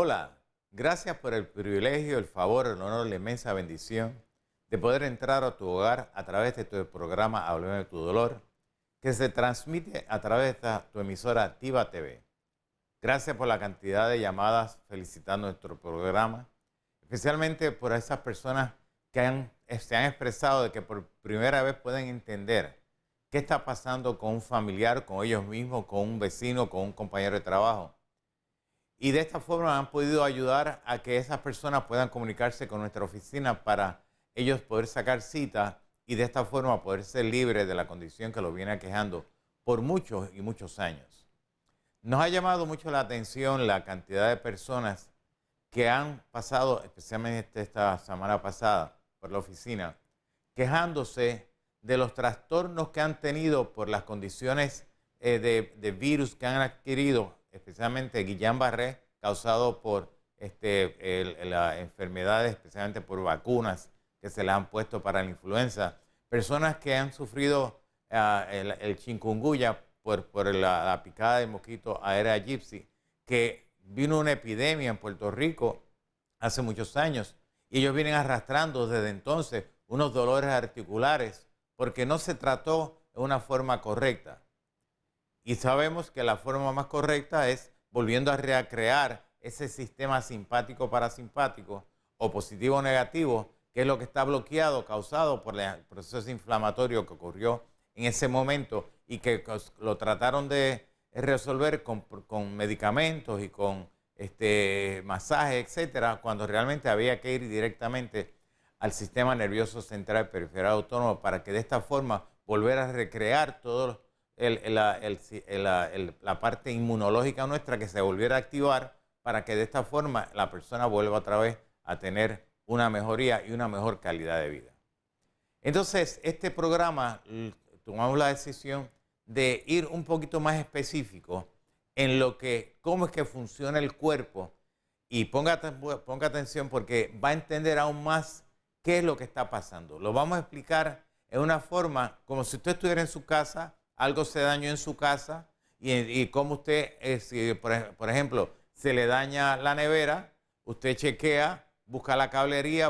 Hola, gracias por el privilegio, el favor, el honor, la inmensa bendición de poder entrar a tu hogar a través de tu programa Háblame de tu dolor, que se transmite a través de tu emisora Activa TV. Gracias por la cantidad de llamadas felicitando nuestro programa, especialmente por esas personas que se han expresado de que por primera vez pueden entender qué está pasando con un familiar, con ellos mismos, con un vecino, con un compañero de trabajo. Y de esta forma han podido ayudar a que esas personas puedan comunicarse con nuestra oficina para ellos poder sacar cita y de esta forma poder ser libres de la condición que los viene aquejando por muchos y muchos años. Nos ha llamado mucho la atención la cantidad de personas que han pasado, especialmente esta semana pasada, por la oficina, quejándose de los trastornos que han tenido por las condiciones de virus que han adquirido, especialmente Guillain-Barré, causado por las enfermedades, especialmente por vacunas que se les han puesto para la influenza. Personas que han sufrido el chikungunya por la picada del mosquito Aedes aegypti, que vino una epidemia en Puerto Rico hace muchos años y ellos vienen arrastrando desde entonces unos dolores articulares porque no se trató de una forma correcta. Y sabemos que la forma más correcta es volviendo a recrear ese sistema simpático-parasimpático o positivo-negativo, que es lo que está bloqueado, causado por el proceso inflamatorio que ocurrió en ese momento y que lo trataron de resolver con medicamentos y con masajes, etcétera, cuando realmente había que ir directamente al sistema nervioso central periférico autónomo para que de esta forma volver a recrear todo la parte inmunológica nuestra, que se volviera a activar para que de esta forma la persona vuelva otra vez a tener una mejoría y una mejor calidad de vida. Entonces, este programa tomamos la decisión de ir un poquito más específico en cómo es que funciona el cuerpo y ponga atención porque va a entender aún más qué es lo que está pasando. Lo vamos a explicar en una forma como si usted estuviera en su casa, algo se dañó en su casa y como usted, si por ejemplo, se le daña la nevera, usted chequea, busca la cablería,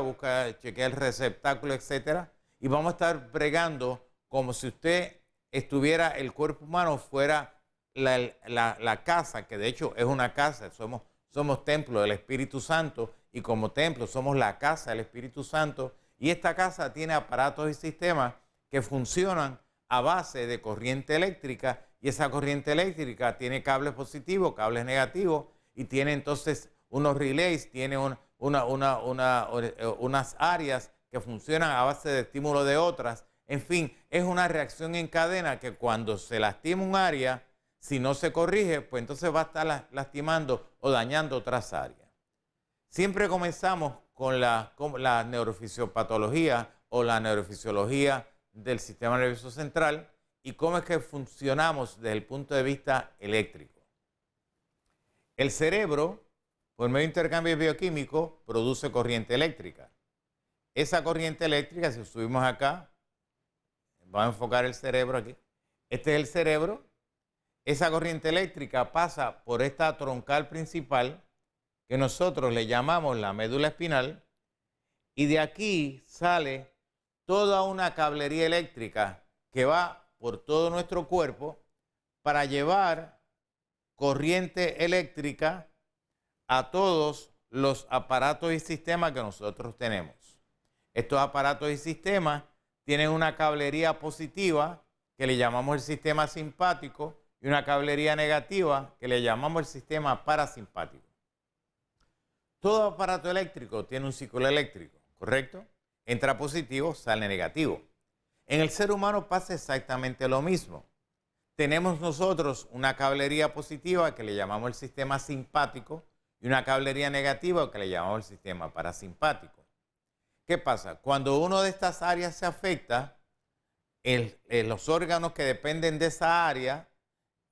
chequea el receptáculo, etcétera, y vamos a estar bregando como si usted estuviera, el cuerpo humano fuera la casa, que de hecho es una casa, somos templo del Espíritu Santo y como templo somos la casa del Espíritu Santo y esta casa tiene aparatos y sistemas que funcionan a base de corriente eléctrica y esa corriente eléctrica tiene cables positivos, cables negativos y tiene entonces unos relays, tiene unas áreas que funcionan a base de estímulo de otras. En fin, es una reacción en cadena que cuando se lastima un área, si no se corrige, pues entonces va a estar lastimando o dañando otras áreas. Siempre comenzamos con la neurofisiopatología o la neurofisiología del sistema nervioso central y cómo es que funcionamos desde el punto de vista eléctrico. El cerebro, por medio de intercambio bioquímico, produce corriente eléctrica. Esa corriente eléctrica, si subimos acá, vamos a enfocar el cerebro aquí. Este es el cerebro. Esa corriente eléctrica pasa por esta troncal principal que nosotros le llamamos la médula espinal y de aquí sale toda una cablería eléctrica que va por todo nuestro cuerpo para llevar corriente eléctrica a todos los aparatos y sistemas que nosotros tenemos. Estos aparatos y sistemas tienen una cablería positiva que le llamamos el sistema simpático y una cablería negativa que le llamamos el sistema parasimpático. Todo aparato eléctrico tiene un ciclo eléctrico, ¿correcto? Entra positivo, sale negativo. En el ser humano pasa exactamente lo mismo. Tenemos nosotros una cablería positiva que le llamamos el sistema simpático y una cablería negativa que le llamamos el sistema parasimpático. ¿Qué pasa? Cuando una de estas áreas se afecta, los órganos que dependen de esa área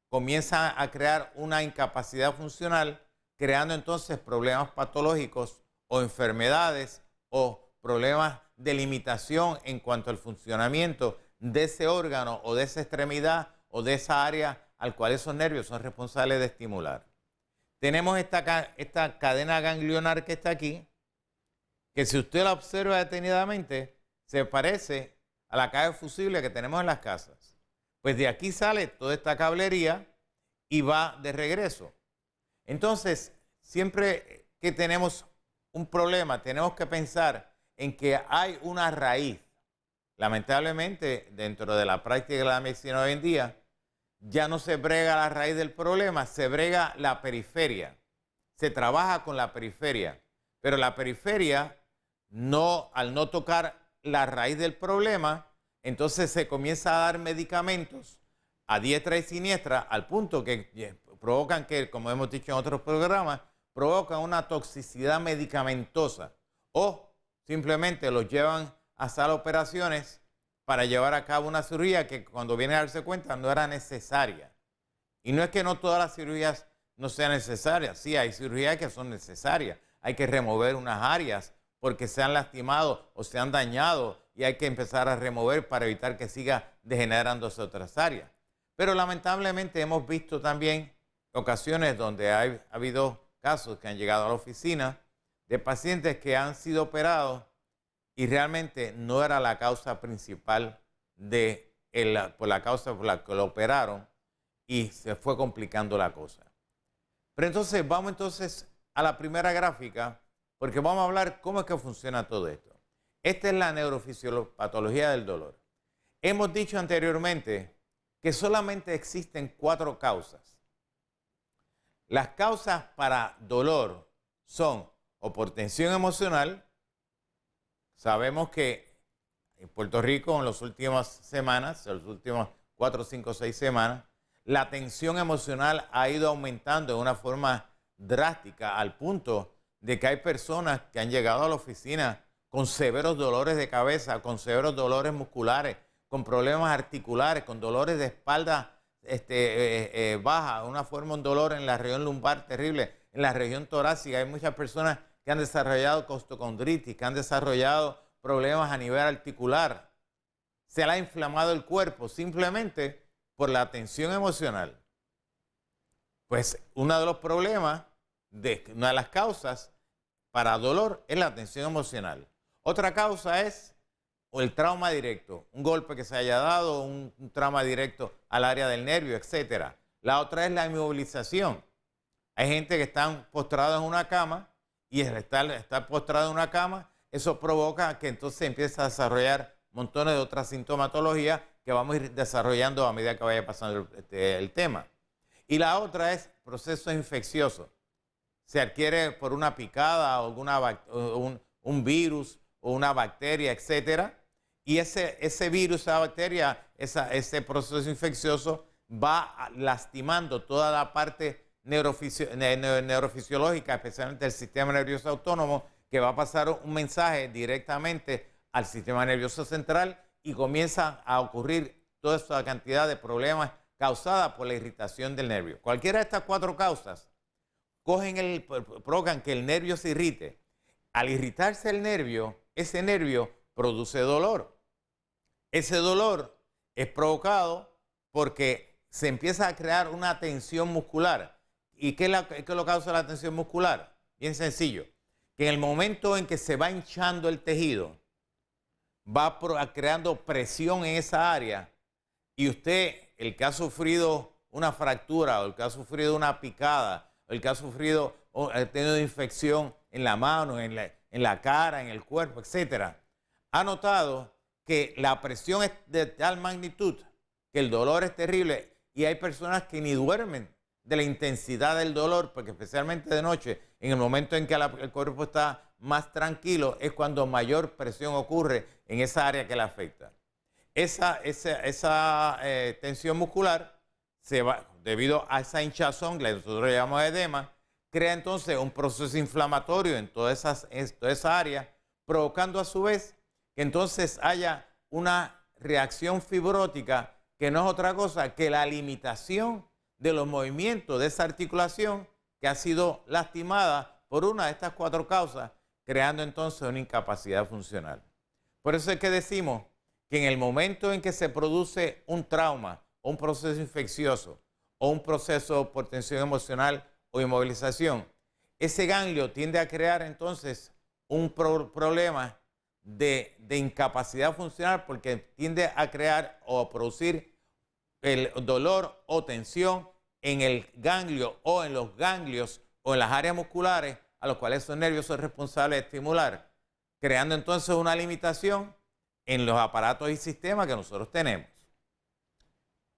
comienzan a crear una incapacidad funcional, creando entonces problemas patológicos o enfermedades o problemas de limitación en cuanto al funcionamiento de ese órgano o de esa extremidad o de esa área al cual esos nervios son responsables de estimular. tenemos esta cadena ganglionar que está aquí, que si usted la observa detenidamente, se parece a la caja de fusible que tenemos en las casas. Pues de aquí sale toda esta cablería y va de regreso. Entonces, siempre que tenemos un problema, tenemos que pensar en que hay una raíz. Lamentablemente, dentro de la práctica de la medicina hoy en día, ya no se brega la raíz del problema, se brega la periferia. Se trabaja con la periferia, pero la periferia, al no tocar la raíz del problema, entonces se comienza a dar medicamentos a diestra y siniestra, al punto que provocan que, como hemos dicho en otros programas, provocan una toxicidad medicamentosa o simplemente los llevan a sala de operaciones para llevar a cabo una cirugía que cuando viene a darse cuenta no era necesaria. Y no es que no todas las cirugías no sean necesarias, sí, hay cirugías que son necesarias, hay que remover unas áreas porque se han lastimado o se han dañado y hay que empezar a remover para evitar que siga degenerándose otras áreas. Pero lamentablemente hemos visto también ocasiones donde ha habido casos que han llegado a la oficina de pacientes que han sido operados y realmente no era la causa principal por la causa por la que lo operaron y se fue complicando la cosa. Pero entonces vamos a la primera gráfica porque vamos a hablar cómo es que funciona todo esto. Esta es la neurofisiopatología del dolor. Hemos dicho anteriormente que solamente existen 4 causas. Las causas para dolor son o por tensión emocional. Sabemos que en Puerto Rico en las últimas semanas, en las últimas 4, 5, 6 semanas, la tensión emocional ha ido aumentando de una forma drástica al punto de que hay personas que han llegado a la oficina con severos dolores de cabeza, con severos dolores musculares, con problemas articulares, con dolores de espalda baja, un dolor en la región lumbar terrible, en la región torácica. Hay muchas personas que han desarrollado costocondritis, que han desarrollado problemas a nivel articular. Se le ha inflamado el cuerpo simplemente por la tensión emocional. Pues uno de los problemas, una de las causas para dolor es la tensión emocional. Otra causa es el trauma directo, un golpe que se haya dado, un trauma directo al área del nervio, etc. La otra es la inmovilización. Hay gente que está postrada en una cama y al estar postrado en una cama, eso provoca que entonces empiece a desarrollar montones de otras sintomatologías que vamos a ir desarrollando a medida que vaya pasando el tema. Y la otra es proceso infeccioso. Se adquiere por una picada o un virus o una bacteria, etcétera. Y ese virus, esa bacteria, ese proceso infeccioso va lastimando toda la parte neurofisiológica, especialmente el sistema nervioso autónomo, que va a pasar un mensaje directamente al sistema nervioso central y comienza a ocurrir toda esta cantidad de problemas causadas por la irritación del nervio. Cualquiera de estas 4 causas provocan que el nervio se irrite. Al irritarse el nervio, ese nervio produce dolor. Ese dolor es provocado porque se empieza a crear una tensión muscular. ¿Y qué lo causa la tensión muscular? Bien sencillo, que en el momento en que se va hinchando el tejido, va creando presión en esa área y usted, el que ha sufrido una fractura o el que ha sufrido una picada, o el que ha sufrido o ha tenido infección en la mano, en la cara, en el cuerpo, etcétera, ha notado que la presión es de tal magnitud que el dolor es terrible y hay personas que ni duermen de la intensidad del dolor, porque especialmente de noche, en el momento en que el cuerpo está más tranquilo, es cuando mayor presión ocurre en esa área que le afecta. Esa tensión muscular se va, debido a esa hinchazón, que nosotros le llamamos edema, crea entonces un proceso inflamatorio en toda esa área, provocando a su vez que entonces haya una reacción fibrótica que no es otra cosa que la limitación de los movimientos de esa articulación que ha sido lastimada por una de estas 4 causas, creando entonces una incapacidad funcional. Por eso es que decimos que en el momento en que se produce un trauma, o un proceso infeccioso, o un proceso por tensión emocional, o inmovilización, ese ganglio tiende a crear entonces un problema de incapacidad funcional porque tiende a crear o a producir el dolor o tensión en el ganglio o en los ganglios o en las áreas musculares a los cuales esos nervios son responsables de estimular, creando entonces una limitación en los aparatos y sistemas que nosotros tenemos.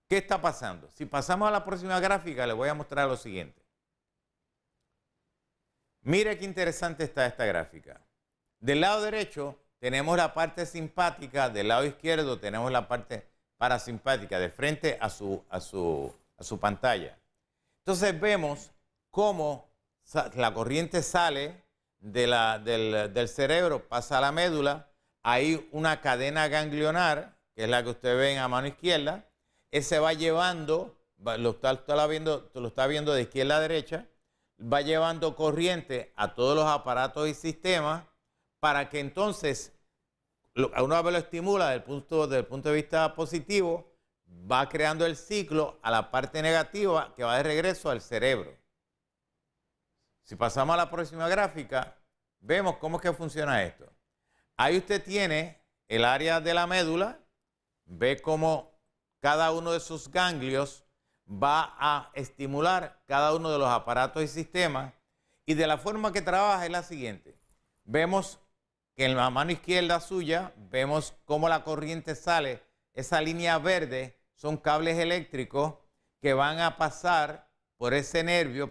¿Qué está pasando? Si pasamos a la próxima gráfica, les voy a mostrar lo siguiente. Mire qué interesante está esta gráfica. Del lado derecho tenemos la parte simpática, del lado izquierdo tenemos la parte parasimpática, de frente a su pantalla. Entonces vemos cómo la corriente sale del cerebro, pasa a la médula, hay una cadena ganglionar, que es la que usted ve a mano izquierda, ese va llevando, lo está viendo de izquierda a derecha, va llevando corriente a todos los aparatos y sistemas para que entonces, una vez lo estimula desde el punto de vista positivo, va creando el ciclo a la parte negativa que va de regreso al cerebro. Si pasamos a la próxima gráfica, vemos cómo es que funciona esto. Ahí usted tiene el área de la médula, ve cómo cada uno de sus ganglios va a estimular cada uno de los aparatos y sistemas, y de la forma que trabaja es la siguiente. Vemos que en la mano izquierda suya, vemos cómo la corriente sale, esa línea verde son cables eléctricos que van a pasar por ese nervio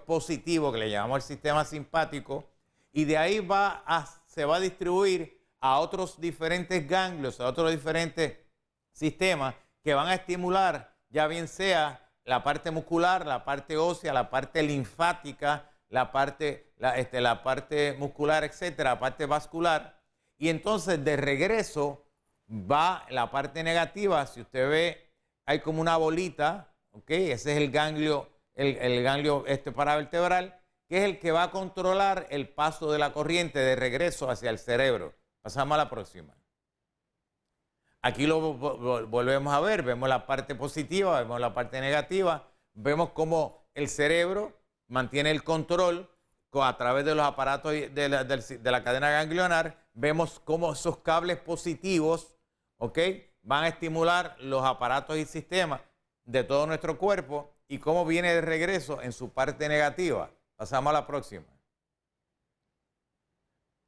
positivo que le llamamos el sistema simpático, y de ahí se va a distribuir a otros diferentes ganglios, a otros diferentes sistemas que van a estimular, ya bien sea la parte muscular, la parte ósea, la parte linfática, la parte muscular, etcétera, la parte vascular. Y entonces de regreso va la parte negativa. Si usted ve, hay como una bolita, ¿ok? Ese es el ganglio paravertebral, que es el que va a controlar el paso de la corriente de regreso hacia el cerebro. Pasamos a la próxima. Aquí lo volvemos a ver, vemos la parte positiva, vemos la parte negativa, vemos cómo el cerebro mantiene el control a través de los aparatos de la cadena ganglionar, vemos cómo esos cables positivos, ¿ok?, van a estimular los aparatos y sistemas de todo nuestro cuerpo y cómo viene de regreso en su parte negativa. Pasamos a la próxima.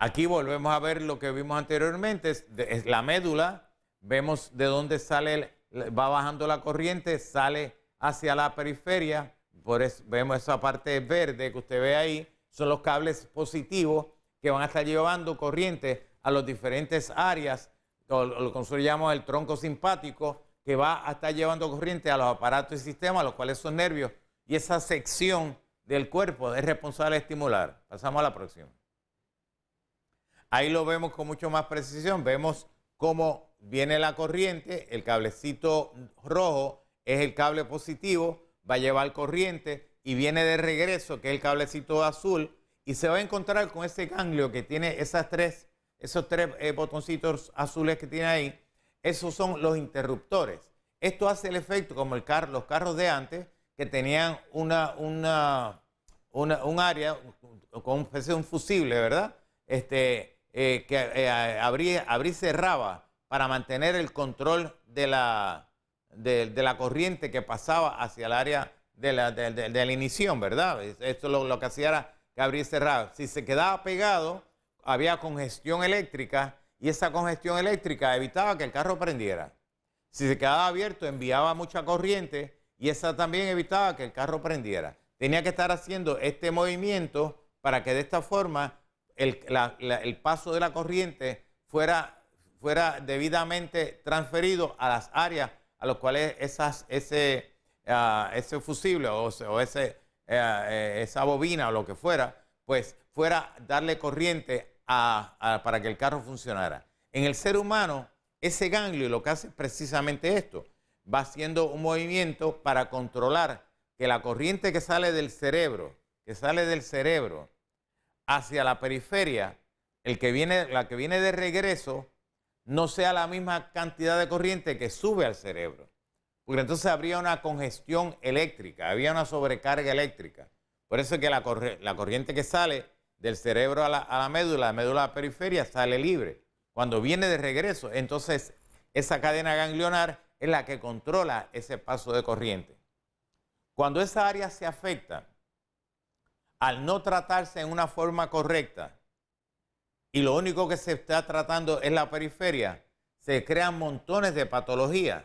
Aquí volvemos a ver lo que vimos anteriormente, es la médula. Vemos de dónde va bajando la corriente, sale hacia la periferia. Por eso vemos esa parte verde que usted ve ahí, son los cables positivos que van a estar llevando corriente a las diferentes áreas, o lo que nosotros llamamos el tronco simpático, que va a estar llevando corriente a los aparatos y sistemas, los cuales son nervios, y esa sección del cuerpo es responsable de estimular. Pasamos a la próxima. Ahí lo vemos con mucho más precisión, vemos cómo viene la corriente, el cablecito rojo es el cable positivo, va a llevar corriente y viene de regreso, que es el cablecito azul, y se va a encontrar con ese ganglio que tiene esos tres botoncitos azules que tiene ahí. Esos son los interruptores. Esto hace el efecto como los carros de antes, que tenían un área con una especie de un fusible, ¿verdad? Que abría y cerraba para mantener el control de la corriente que pasaba hacia el área de la ignición, ¿verdad? Esto lo que hacía era que abría y cerraba. Si se quedaba pegado, había congestión eléctrica y esa congestión eléctrica evitaba que el carro prendiera. Si se quedaba abierto, enviaba mucha corriente y esa también evitaba que el carro prendiera. Tenía que estar haciendo este movimiento para que de esta forma el paso de la corriente fuera debidamente transferido a las áreas a las cuales ese fusible o esa bobina o lo que fuera, pues fuera darle corriente para que el carro funcionara. En el ser humano, ese ganglio lo que hace es precisamente esto. Va haciendo un movimiento para controlar que la corriente que sale del cerebro, hacia la periferia, la que viene de regreso, no sea la misma cantidad de corriente que sube al cerebro. Porque entonces habría una congestión eléctrica, había una sobrecarga eléctrica. Por eso es que la corriente que sale del cerebro a la médula a la periferia, sale libre. Cuando viene de regreso, entonces esa cadena ganglionar es la que controla ese paso de corriente. Cuando esa área se afecta, al no tratarse en una forma correcta, y lo único que se está tratando es la periferia, se crean montones de patologías.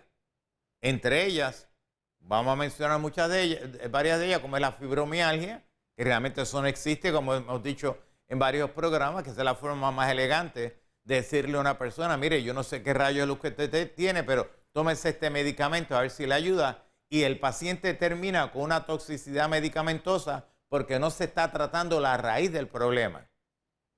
Entre ellas, vamos a mencionar varias de ellas, como es la fibromialgia, que realmente eso no existe, como hemos dicho en varios programas, que esa es la forma más elegante de decirle a una persona, mire, yo no sé qué rayos es lo que usted tiene, pero tómese este medicamento a ver si le ayuda. Y el paciente termina con una toxicidad medicamentosa porque no se está tratando la raíz del problema.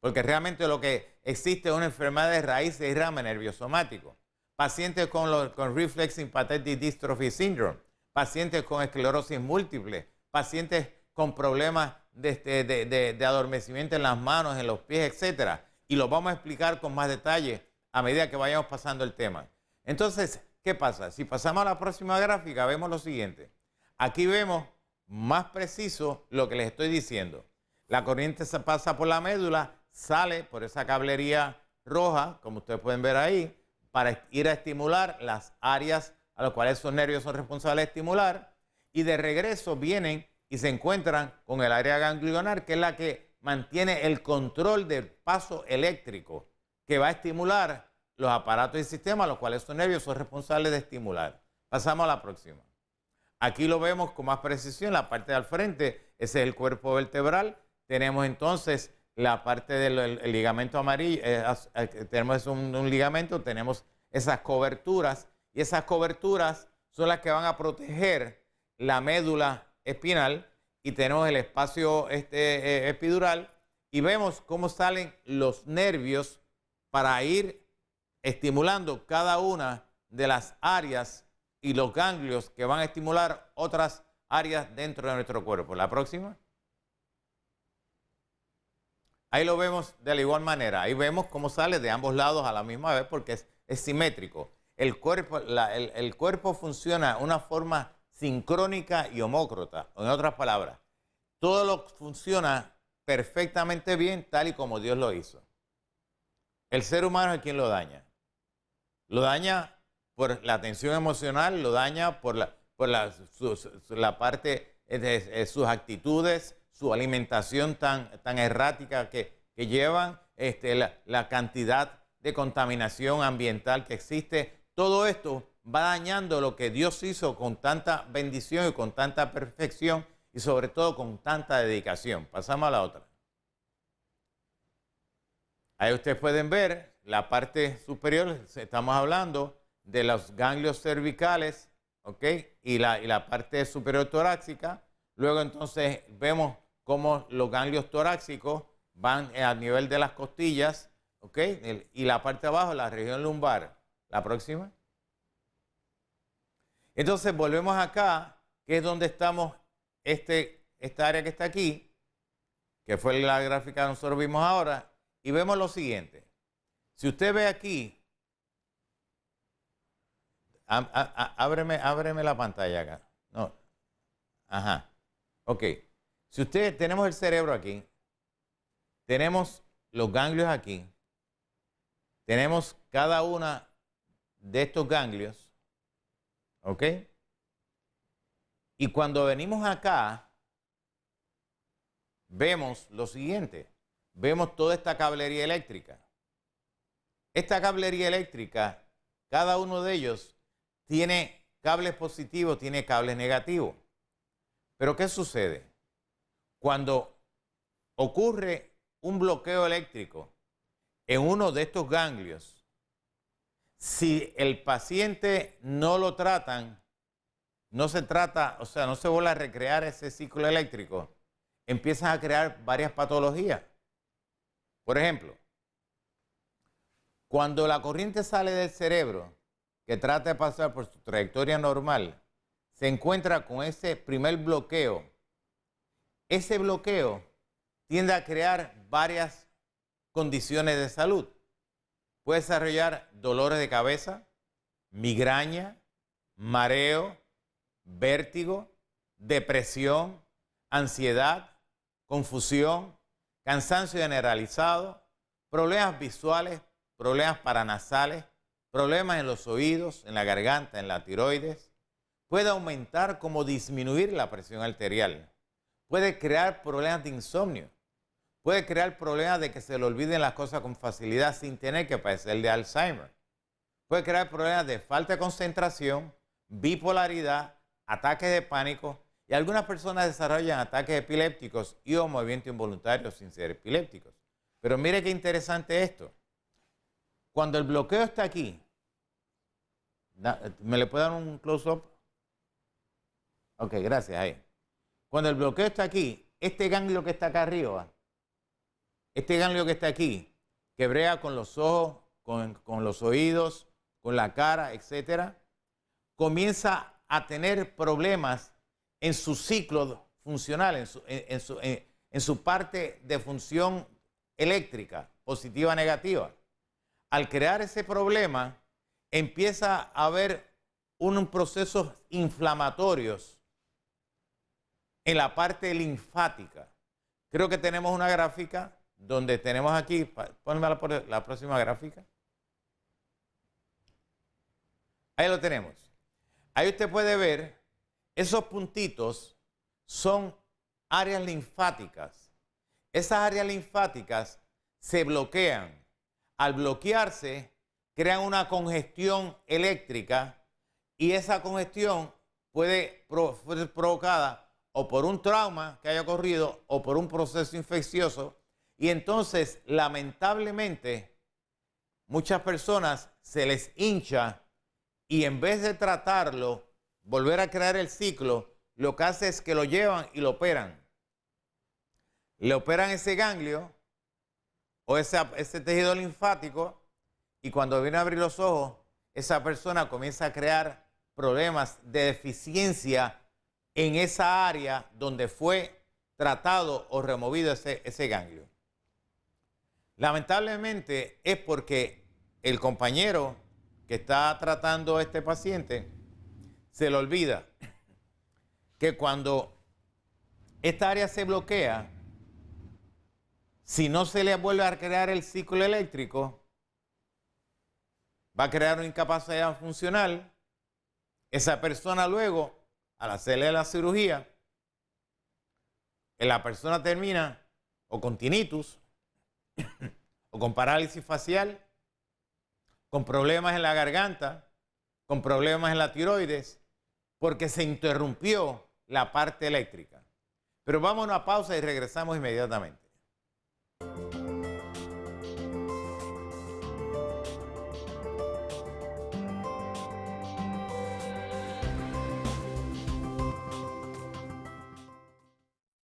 Porque realmente lo que existe es una enfermedad de raíz de derrame nerviosomático. Pacientes con Reflex Sympathetic Dystrophy Syndrome, pacientes con esclerosis múltiple, pacientes con problemas de adormecimiento en las manos, en los pies, etc. Y lo vamos a explicar con más detalle a medida que vayamos pasando el tema. Entonces, ¿qué pasa? Si pasamos a la próxima gráfica, vemos lo siguiente. Aquí vemos más preciso lo que les estoy diciendo. La corriente se pasa por la médula, sale por esa cablería roja, como ustedes pueden ver ahí, para ir a estimular las áreas a las cuales esos nervios son responsables de estimular, y de regreso vienen y se encuentran con el área ganglionar, que es la que mantiene el control del paso eléctrico, que va a estimular los aparatos y sistemas a los cuales esos nervios son responsables de estimular. Pasamos a la próxima. Aquí lo vemos con más precisión, la parte de al frente, ese es el cuerpo vertebral. Tenemos entonces la parte del ligamento amarillo, tenemos un ligamento, tenemos esas coberturas, y esas coberturas son las que van a proteger la médula espinal, y tenemos el espacio epidural, y vemos cómo salen los nervios para ir estimulando cada una de las áreas y los ganglios que van a estimular otras áreas dentro de nuestro cuerpo. La próxima. Ahí lo vemos de la igual manera. Ahí vemos cómo sale de ambos lados a la misma vez porque es simétrico. El cuerpo funciona de una forma sincrónica y homócrota. En otras palabras, todo lo funciona perfectamente bien tal y como Dios lo hizo. El ser humano es quien lo daña. Lo daña por la tensión emocional, lo daña por la parte de sus actitudes, su alimentación tan errática que llevan, la cantidad de contaminación ambiental que existe. Todo esto va dañando lo que Dios hizo con tanta bendición y con tanta perfección y sobre todo con tanta dedicación. Pasamos a la otra. Ahí ustedes pueden ver la parte superior, estamos hablando de los ganglios cervicales, ¿ok? Y la parte superior torácica. Luego entonces vemos cómo los ganglios torácicos van a nivel de las costillas, ¿ok? Y la parte de abajo, la región lumbar. La próxima. Entonces volvemos acá, que es donde estamos, esta área que está aquí, que fue la gráfica que nosotros vimos ahora, y vemos lo siguiente. Si usted ve aquí, ábreme la pantalla acá. No. Ajá. Ok. Si usted, tenemos el cerebro aquí, tenemos los ganglios aquí, tenemos cada una de estos ganglios, ¿ok? Y cuando venimos acá, vemos lo siguiente, vemos toda esta cablería eléctrica. Esta cablería eléctrica, cada uno de ellos tiene cables positivos, tiene cables negativos. Pero ¿qué sucede? Cuando ocurre un bloqueo eléctrico en uno de estos ganglios, si el paciente no lo tratan, no se trata, o sea, no se vuelve a recrear ese ciclo eléctrico, empiezan a crear varias patologías. Por ejemplo, cuando la corriente sale del cerebro, que trata de pasar por su trayectoria normal, se encuentra con ese primer bloqueo. Ese bloqueo tiende a crear varias condiciones de salud. Puede desarrollar dolores de cabeza, migraña, mareo, vértigo, depresión, ansiedad, confusión, cansancio generalizado, problemas visuales, problemas paranasales, problemas en los oídos, en la garganta, en la tiroides. Puede aumentar como disminuir la presión arterial. Puede crear problemas de insomnio. Puede crear problemas de que se le olviden las cosas con facilidad sin tener que padecer de Alzheimer. Puede crear problemas de falta de concentración, bipolaridad, ataques de pánico, y algunas personas desarrollan ataques epilépticos y o movimientos involuntarios sin ser epilépticos. Pero mire qué interesante esto. Cuando el bloqueo está aquí, ¿me le puede dar un close-up? Ok, gracias. Ahí. Cuando el bloqueo está aquí, este ganglio que está acá arriba, este ganglio que está aquí, que brega con los ojos, con los oídos, con la cara, etcétera, comienza a tener problemas en su ciclo funcional, en su parte de función eléctrica, positiva, negativa. Al crear ese problema, empieza a haber unos procesos inflamatorios en la parte linfática. Creo que tenemos una gráfica donde tenemos aquí, ponme la próxima gráfica. Ahí lo tenemos. Ahí usted puede ver, esos puntitos son áreas linfáticas. Esas áreas linfáticas se bloquean. Al bloquearse, crean una congestión eléctrica y esa congestión puede ser provocada o por un trauma que haya ocurrido o por un proceso infeccioso. Y entonces, lamentablemente, muchas personas se les hincha y en vez de tratarlo, volver a crear el ciclo, lo que hace es que lo llevan y lo operan. Le operan ese ganglio o ese tejido linfático y cuando viene a abrir los ojos, esa persona comienza a crear problemas de deficiencia en esa área donde fue tratado o removido ese ganglio. Lamentablemente es porque el compañero que está tratando a este paciente se le olvida que cuando esta área se bloquea, si no se le vuelve a crear el ciclo eléctrico, va a crear una incapacidad funcional. Esa persona luego, al hacerle la cirugía, la persona termina o con tinnitus, o con parálisis facial, con problemas en la garganta, con problemas en la tiroides, porque se interrumpió la parte eléctrica. Pero vamos a una pausa y regresamos inmediatamente.